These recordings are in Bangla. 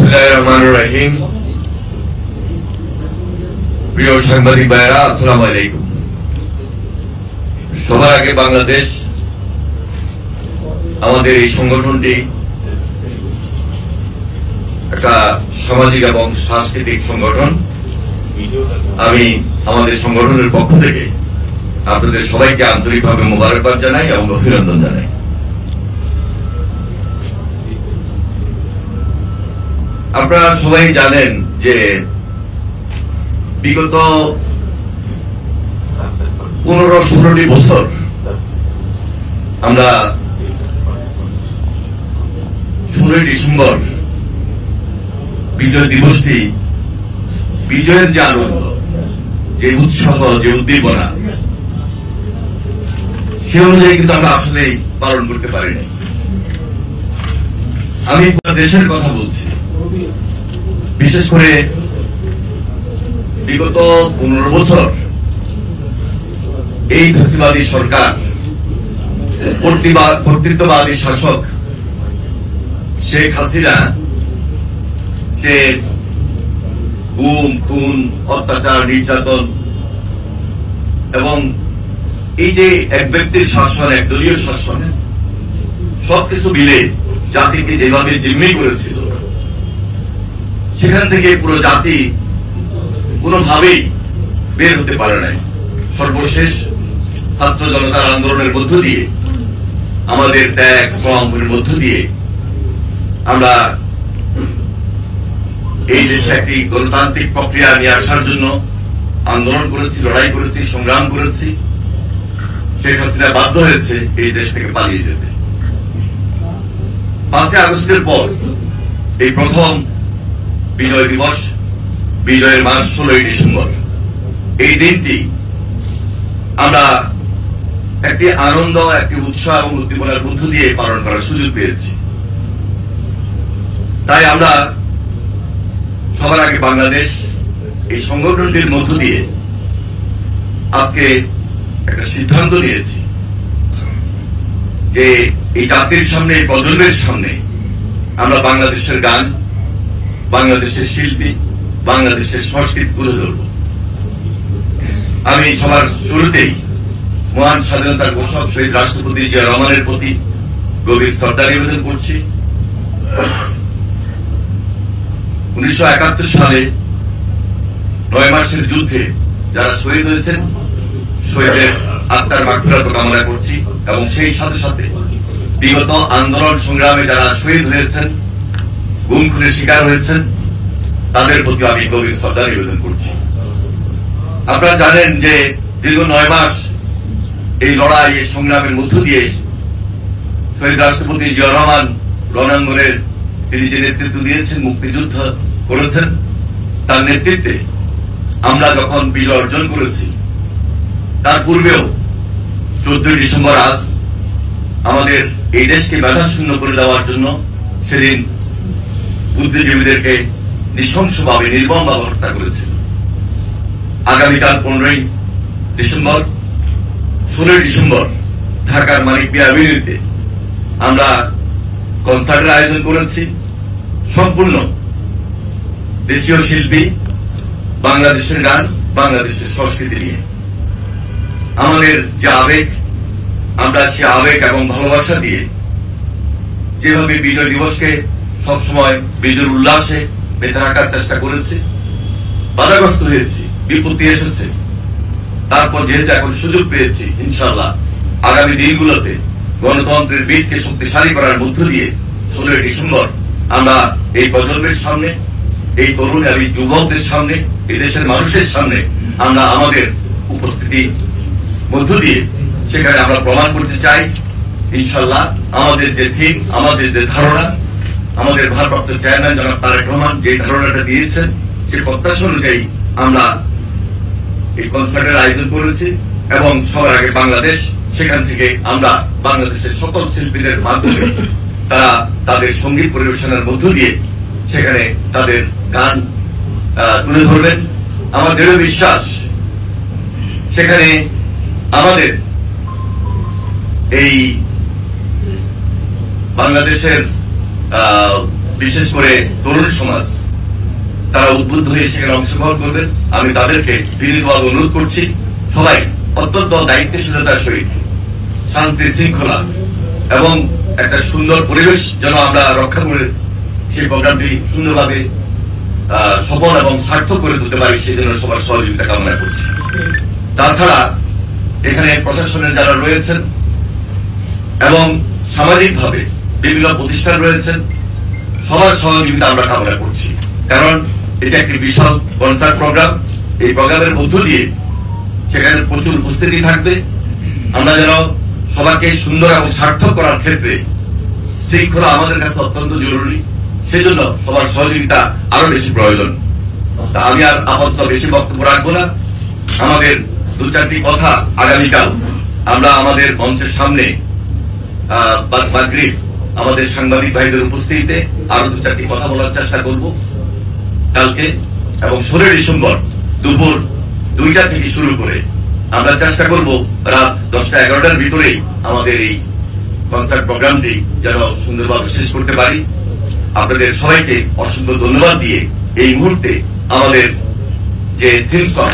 বিসমিল্লাহির রহমানির রহিম। প্রিয় সাংবাদিক ভাইয়েরা, আসসালামু আলাইকুম। সবার আগে বাংলাদেশ আমাদের এই সংগঠনটি একটা সামাজিক এবং সাংস্কৃতিক সংগঠন। আমি আমাদের সংগঠনের পক্ষ থেকে আপনাদের সবাইকে আন্তরিকভাবে মোবারকবাদ জানাই এবং অভিনন্দন জানাই। আপনারা সবাই জানেন যে বিগত 15-16টি বছর আমরা 16 ডিসেম্বর বিজয় দিবসটি, বিজয়ের যে আনন্দ, যে উৎসাহ, যে উদ্দীপনা, সে অনুযায়ী কিন্তু আমরা আসলে পালন করতে পারিনি। আমি দেশের কথা বলছি, বিশেষ করে বিগত 15 বছর এই ফ্যাসিবাদী সরকার, কর্তৃত্ববাদী শাসক শেখ হাসিনা, সে গুম, খুন, অত্যাচার, নির্যাতন এবং এই যে এক ব্যক্তির শাসন, একদলীয় শাসন, সবকিছু মিলে জাতিকে যেভাবে জিম্মি করেছিল, সেখান থেকে পুরো জাতি কোনোভাবেই বের হতে পারে নাই। সর্বশেষ ছাত্র জনতার আন্দোলনের মধ্য দিয়ে, আমাদের ত্যাগ শ্রমের মধ্য দিয়ে আমরা এই দেশে একটি গণতান্ত্রিক প্রক্রিয়া নিয়ে আসার জন্য আন্দোলন করেছি, লড়াই করেছি, সংগ্রাম করেছি। শেখ হাসিনা বাধ্য হয়েছে এই দেশ থেকে পালিয়ে যেতে। 5 আগস্টের পর এই প্রথম বিজয় দিবস, বিজয়ের মাস 16 ডিসেম্বর, এই দিনটি আমরা একটি আনন্দ, একটি উৎসাহ এবং উদ্দীপনার মধ্য দিয়ে পালন করার সুযোগ পেয়েছি। তাই আমরা সবার আগে বাংলাদেশ এই সংগঠনটির মধ্য দিয়ে আজকে একটা সিদ্ধান্ত নিয়েছি যে এই জাতির সামনে, এই প্রজন্মের সামনে আমরা বাংলাদেশের গান, বাংলাদেশের শিল্পী, বাংলাদেশের সংস্কৃতি তুলে ধরব। আমি সবার শুরুতেই মহান স্বাধীনতার ঘোষক শহীদ রাষ্ট্রপতি জিয়া রহমানের প্রতি গভীর শ্রদ্ধা নিবেদন করছি। 1971 সালে 9 মাসের যুদ্ধে যারা শহীদ হয়েছেন, শহীদের আত্মার মাগফিরাত কামনা করছি এবং সেই সাথে সাথে বিগত আন্দোলন সংগ্রামে যারা শহীদ হয়েছেন, গুম খুনের শিকার হয়েছেন, তাদের প্রতি আমি গভীর শ্রদ্ধা নিবেদন করছি। আপনারা জানেন যে দীর্ঘ 9 মাস এই লড়াই, এই সংগ্রামের মধ্য দিয়ে শহীদ রাষ্ট্রপতি জিয়া রহমান রণাঙ্গনের তিনি যে নেতৃত্ব দিয়েছেন, মুক্তিযুদ্ধ করেছেন, তার নেতৃত্বে আমরা যখন বিজয় অর্জন করেছি, তার পূর্বেও 14 ডিসেম্বর আজ আমাদের এই দেশকে বাধাশূন্য করে দেওয়ার জন্য সেদিন বুদ্ধিজীবীদেরকে নৃশংসভাবে, নির্মমভাবে হত্যা করেছিল। আগামীকাল 15 ডিসেম্বর, 16 ডিসেম্বর ঢাকার মানিক মিয়া এভিনিউতে আমরা কনসার্টের আয়োজন করেছি। সম্পূর্ণ দেশীয় শিল্পী, বাংলাদেশের গান, বাংলাদেশের সংস্কৃতি নিয়ে আমাদের যে আবেগ, আমরা সে আবেগ এবং ভালোবাসা দিয়ে যেভাবে বিজয় দিবসকে সবসময় বিজয় উল্লাসে বেঁধে রাখার চেষ্টা করেছি, বাধাগ্রস্ত হয়েছি, বিপত্তি এসেছে, তারপর যেহেতু এখন সুযোগ পেয়েছি, ইনশাআল্লাহ আগামী দিনগুলোতে গণতন্ত্রের বীজকে শক্তিশালী করার মধ্য দিয়ে 16 ডিসেম্বর আমরা এই প্রজন্মের সামনে, এই তরুণ এবং যুবকদের সামনে, এই দেশের মানুষের সামনে আমরা আমাদের উপস্থিতি মধ্য দিয়ে সেখানে আমরা প্রমাণ করতে চাই, ইনশাআল্লাহ আমাদের যে থিম, আমাদের যে ধারণা, আমাদের ভারপ্রাপ্ত চেয়ারম্যান জনাব তারেক রহমান যে ধারণাটা দিয়েছেন, সে প্রত্যাশা অনুযায়ী আমরা এই কনসার্টের আয়োজন করেছি এবং সবার আগে বাংলাদেশ, সেখান থেকে আমরা বাংলাদেশের সকল শিল্পীদের মাধ্যমে তারা তাদের সঙ্গীত পরিবেশনের মধ্য দিয়ে সেখানে তাদের গান তুলে ধরবেন। আমার দৃঢ় বিশ্বাস সেখানে আমাদের এই বাংলাদেশের বিশেষ করে তরুণ সমাজ তারা উদ্বুদ্ধ হয়ে সেখানে অংশগ্রহণ করবেন। আমি তাদেরকে বিনীতভাবে অনুরোধ করছি, সবাই অত্যন্ত দায়িত্বশীলতার সহিত শান্তি শৃঙ্খলা এবং একটা সুন্দর পরিবেশ যেন আমরা রক্ষা করে সেই প্রোগ্রামটি সুন্দরভাবে সফল এবং সার্থক করে তুলতে পারি, সেই জন্য সবার সহযোগিতা কামনা করছি। তাছাড়া এখানে প্রশাসনের যারা রয়েছেন এবং সামাজিকভাবে বিভিন্ন প্রতিষ্ঠান রয়েছেন, সবার সহযোগিতা আমরা কামনা করছি। কারণ এটা একটি বিশাল কনসার্ট প্রোগ্রাম। এই প্রোগ্রামের মধ্য দিয়ে সেখানে প্রচুর উপস্থিতি থাকবে। আমরা যেন সবাইকে সুন্দর এবং সার্থক করার ক্ষেত্রে শৃঙ্খলা আমাদের কাছে অত্যন্ত জরুরি, সেজন্য সবার সহযোগিতা আরো বেশি প্রয়োজন। তা আমি আর আপাতত বেশি বক্তব্য রাখবো না। আমাদের দু চারটি কথা আগামীকাল আমরা আমাদের মঞ্চের সামনে মাগরিব আমাদের সাংবাদিক ভাইদের উপস্থিতিতে আরো দু চারটি কথা বলার চেষ্টা করব কালকে, এবং 16 ডিসেম্বর দুপুর 2টা থেকে শুরু করে আমরা চেষ্টা করব রাত 10টা-11টার ভিতরেই আমাদের এই কনসার্ট প্রোগ্রামটি যেন সুন্দরভাবে শেষ করতে পারি। আপনাদের সবাইকে অসংখ্য ধন্যবাদ দিয়ে এই মুহূর্তে আমাদের যে থিম সং,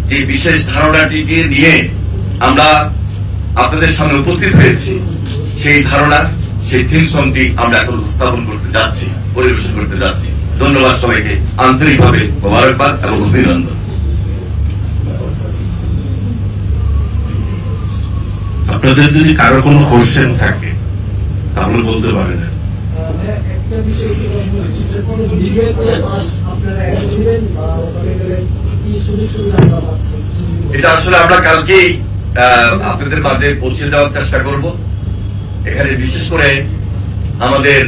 যে বিশেষ ধারণাটিকে নিয়ে আমরা আপনাদের সামনে উপস্থিত হয়েছি, সেই ধারণা, সেই থিম সংটি আমরা এখন উপস্থাপন করতে যাচ্ছি, পরিবেশন করতে যাচ্ছি। ধন্যবাদ সবাইকে, আন্তরিকভাবে মোবারকবাদ এবং অভিনন্দন। আপনাদের যদি কারো কোনো কোশ্চেন থাকে তাহলে বলতে পারেন। এটা আসলে আমরা কালকেই আপনাদের মাঝে পৌঁছে দেওয়ার চেষ্টা করব। এখানে বিশেষ করে আমাদের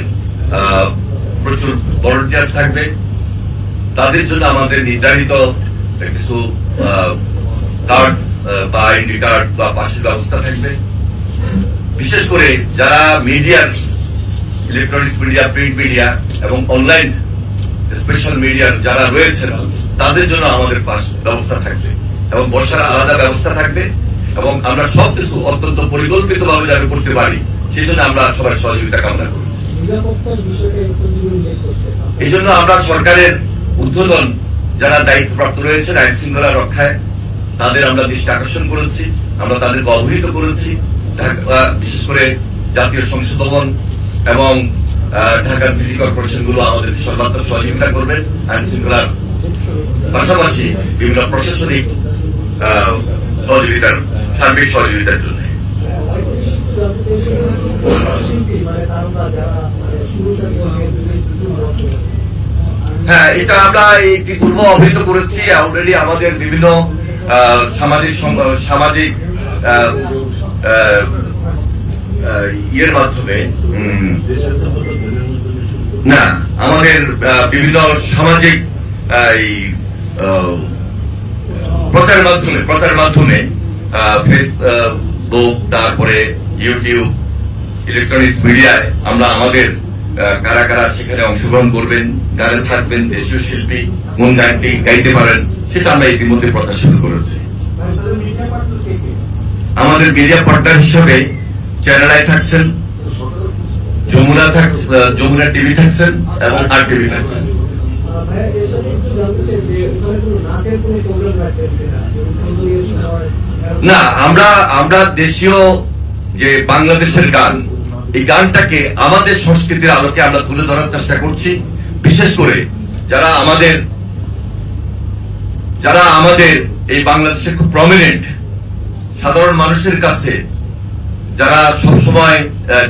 প্রচুর ভলান্টিয়ার্স থাকবে, তাদের জন্য আমাদের নির্ধারিত কিছু কার্ড বা আইডি কার্ড বা পাশের ব্যবস্থা থাকবে। বিশেষ করে যারা মিডিয়ার, ইলেকট্রনিক্স মিডিয়া, প্রিন্ট মিডিয়া এবং অনলাইন স্পেশাল মিডিয়ার যারা রয়েছেন, তাদের জন্য আমাদের পাশ ব্যবস্থা থাকবে এবং বসার আলাদা ব্যবস্থা থাকবে, এবং আমরা সবকিছু অত্যন্ত পরিকল্পিতভাবে যারা করতে পারি, সেই জন্য আমরা সবার সহযোগিতা কামনা করি। এই জন্য আমরা সরকারের ঊর্ধ্বতন যারা দায়িত্বপ্রাপ্ত রয়েছেন আইন শৃঙ্খলা রক্ষায়, তাদের আমরা দৃষ্টি আকর্ষণ করেছি, আমরা তাদেরকে অবহিত করেছি। বিশেষ করে জাতীয় সংসদ ভবন এবং ঢাকা সিটি কর্পোরেশন গুলো আমাদেরকে সর্বাত্মক সহযোগিতা করবেন আইন শৃঙ্খলার পাশাপাশি বিভিন্ন প্রশাসনিক সহযোগিতার, সার্বিক সহযোগিতার জন্য। হ্যাঁ, এটা আমরা ইতিপূর্বে অবহিত করেছি অলরেডি আমাদের বিভিন্ন সামাজিক ইয়ের মাধ্যমে, না আমাদের বিভিন্ন সামাজিক প্রচার মাধ্যমে ফেসবুক, তারপরে ইউটিউব, ইলেকট্রনিক্স মিডিয়ায় আমরা আমাদের কারা কারা সেখানে অংশগ্রহণ করবেন, গানে থাকবেন, দেশীয় শিল্পী কোন গানটি গাইতে পারেন, সেটা আমরা ইতিমধ্যে প্রচার শুরু করেছি। আমাদের মিডিয়া পার্টনার হিসেবে চ্যানেল আই থাকছেন, যমুনা টিভি থাকছেন এবং আর টিভি থাকছেন। না, আমরা দেশীয় যে বাংলাদেশের গান, এই গানটাকে আমাদের সংস্কৃতির আলোকে আমরা তুলে ধরার চেষ্টা করছি। বিশেষ করে যারা আমাদের এই বাংলাদেশে খুব প্রমিনেন্ট, সাধারণ মানুষের কাছে যারা সবসময়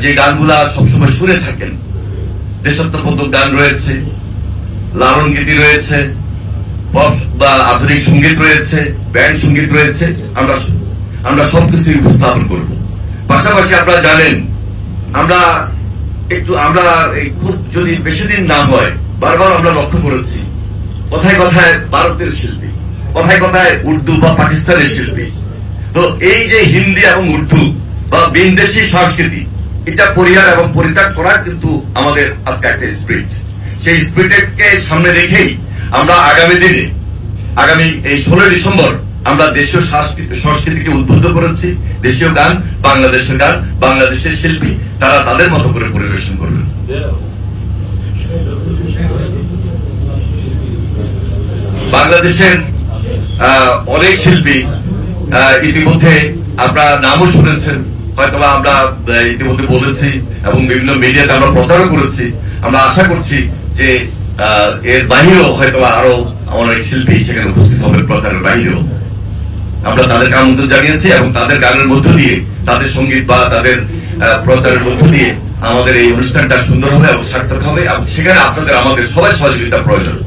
যে গানগুলা সবসময় শুনে থাকেন, দেশাত্মবোধক গান রয়েছে, লালন গীতি রয়েছে, পপ বা আধুনিক সঙ্গীত রয়েছে, ব্যান্ড সঙ্গীত রয়েছে, আমরা সবকিছুই উপস্থাপন করব। পাশাপাশি আপনারা জানেন আমরা খুব যদি বেশি দিন না হয়, বারবার আমরা লক্ষ্য করেছি কথায় কথায় ভারতের শিল্পী, কথায় কথায় উর্দু বা পাকিস্তানের শিল্পী। তো এই যে হিন্দি এবং উর্দু বা বিনদেশী সংস্কৃতি, এটা পরিহার এবং পরিত্যাগ করা কিন্তু আমাদের আজকে একটা স্পিরিট। সেই স্পিরিটকে সামনে রেখেই আমরা আগামী এই 16 ডিসেম্বর আমরা দেশীয় সংস্কৃতিকে উদ্বুদ্ধ করেছি। দেশীয় গান, বাংলাদেশের শিল্পী তারা তাদের মতো করে পরিবেশন করবেন। বাংলাদেশের অনেক শিল্পী ইতিমধ্যে আপনারা নামও শুনেছেন, হয়তো আমরা ইতিমধ্যে বলেছি এবং বিভিন্ন মিডিয়াতে আমরা প্রচারও করেছি। আমরা আশা করছি যে এর বাহিরেও হয়তো আরো অনেক শিল্পী সেখানে উপস্থিত হবে, প্রচারের বাহিরেও। আমরা তাদেরকে আমন্ত্রণ জানিয়েছি এবং তাদের গানের মধ্য দিয়ে, তাদের সঙ্গীত বা তাদের প্রচারের মধ্য দিয়ে আমাদের এই অনুষ্ঠানটা সুন্দর হবে এবং সার্থক হবে, এবং সেখানে আপনাদের আমাদের সবাই সহযোগিতা প্রয়োজন।